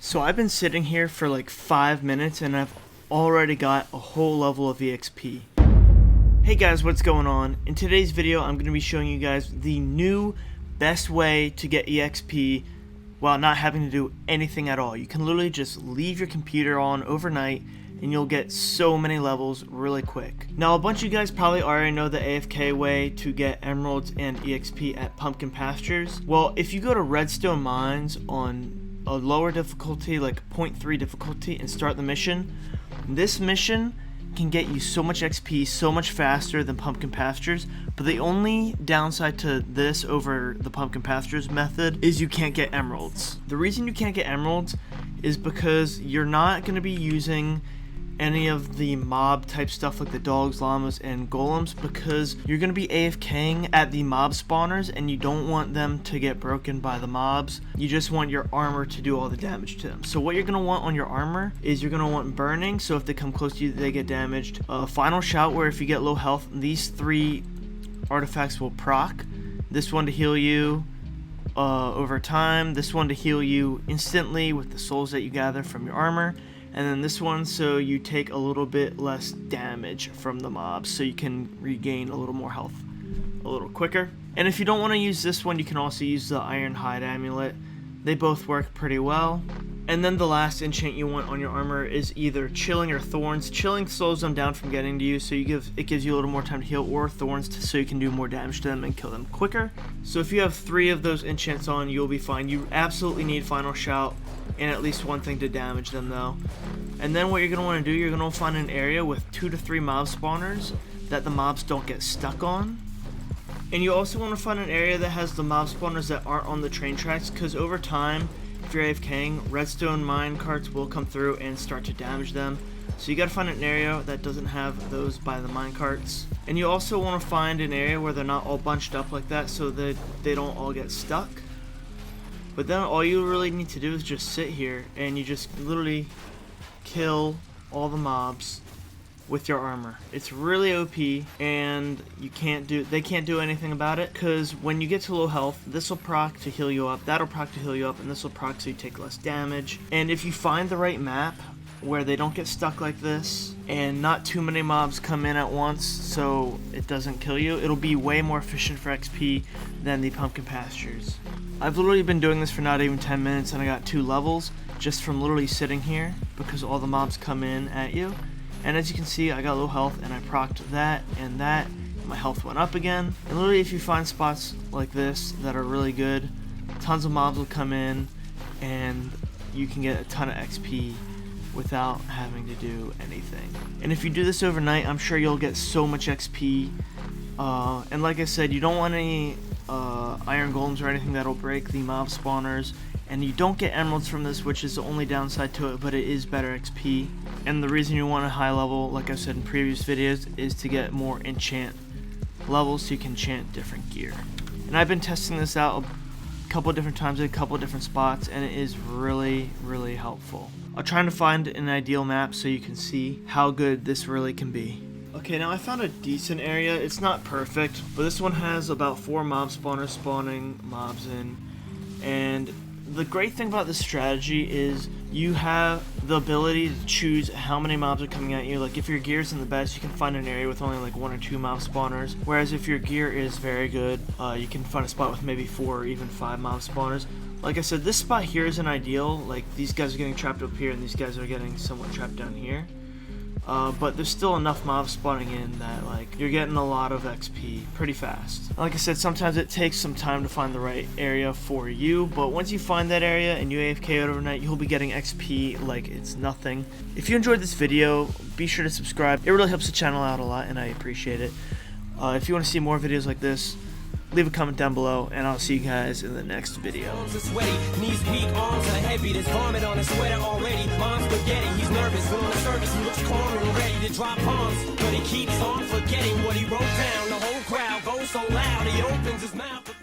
So I've been sitting here for like 5 minutes and I've already got a whole level of EXP. Hey guys, what's going on? In today's video I'm going to be showing you guys the new best way to get EXP while not having to do anything at all. You can literally just leave your computer on overnight and you'll get so many levels really quick. Now a bunch of you guys probably already know the AFK way to get emeralds and EXP at pumpkin pastures. Well, if you go to redstone mines on a lower difficulty, like 0.3 difficulty, and start the mission, this mission can get you so much XP so much faster than pumpkin pastures, but the only downside to this over the pumpkin pastures method is you can't get emeralds. The reason you can't get emeralds is because you're not going to be using any of the mob type stuff like the dogs, llamas, and golems, because you're going to be AFKing at the mob spawners and you don't want them to get broken by the mobs. You just want your armor to do all the damage to them. So what you're going to want on your armor is you're going to want burning, so if they come close to you they get damaged. Final shout, where if you get low health, these 3 artifacts will proc. This one to heal you over time, this one to heal you instantly with the souls that you gather from your armor, and then this one so you take a little bit less damage from the mobs, so you can regain a little more health a little quicker. And if you don't want to use this one, you can also use the iron hide amulet. They both work pretty well. And then the last enchant you want on your armor is either chilling or thorns. Chilling slows them down from getting to you, so it gives you a little more time to heal, or thorns so you can do more damage to them and kill them quicker. So if you have 3 of those enchants on, you'll be fine. You absolutely need final shout and at least one thing to damage them though. And then what you're going to want to do, you're going to find an area with 2 to 3 mob spawners that the mobs don't get stuck on. And you also want to find an area that has the mob spawners that aren't on the train tracks, because over time, if you're AFKing, redstone mine carts will come through and start to damage them. So you got to find an area that doesn't have those by the mine carts. And you also want to find an area where they're not all bunched up like that, so that they don't all get stuck. But then all you really need to do is just sit here and you just literally kill all the mobs with your armor. It's really OP, and they can't do anything about it, because when you get to low health, this will proc to heal you up, that'll proc to heal you up, and this will proc so you take less damage. And if you find the right map where they don't get stuck like this and not too many mobs come in at once so it doesn't kill you, it'll be way more efficient for XP than the pumpkin pastures. I've literally been doing this for not even 10 minutes and I got 2 levels just from literally sitting here, because all the mobs come in at you. And as you can see, I got low health and I procced that and that. My health went up again. And literally, if you find spots like this that are really good, tons of mobs will come in and you can get a ton of XP without having to do anything. And if you do this overnight, I'm sure you'll get so much XP. And like I said, you don't want any iron golems or anything that'll break the mob spawners. And you don't get emeralds from this, which is the only downside to it, but it is better XP. And the reason you want a high level, like I said in previous videos, is to get more enchant levels so you can enchant different gear. And I've been testing this out a couple different times at a couple different spots, and it is really, really helpful. I'm trying to find an ideal map so you can see how good this really can be. Okay, now I found a decent area. It's not perfect, but this one has about 4 mob spawners spawning mobs in. And the great thing about this strategy is you have the ability to choose how many mobs are coming at you. Like if your gear isn't the best, you can find an area with only like 1 or 2 mob spawners. Whereas if your gear is very good, you can find a spot with maybe 4 or even 5 mob spawners. Like I said, this spot here isn't ideal. Like these guys are getting trapped up here and these guys are getting somewhat trapped down here. But there's still enough mobs spawning in that like you're getting a lot of XP pretty fast. Like I said, sometimes it takes some time to find the right area for you, but once you find that area and you AFK it overnight, you'll be getting XP like it's nothing. If you enjoyed this video, be sure to subscribe. It really helps the channel out a lot and I appreciate it. If you want to see more videos like this, leave a comment down below, and I'll see you guys in the next video. Knees weak, arms are heavy. There's vomit on his sweater already. Mom's spaghetti. He's nervous. On the surface, he looks calm and ready to drop bombs, but he keeps on forgetting what he wrote down. The whole crowd goes so loud, he opens his mouth.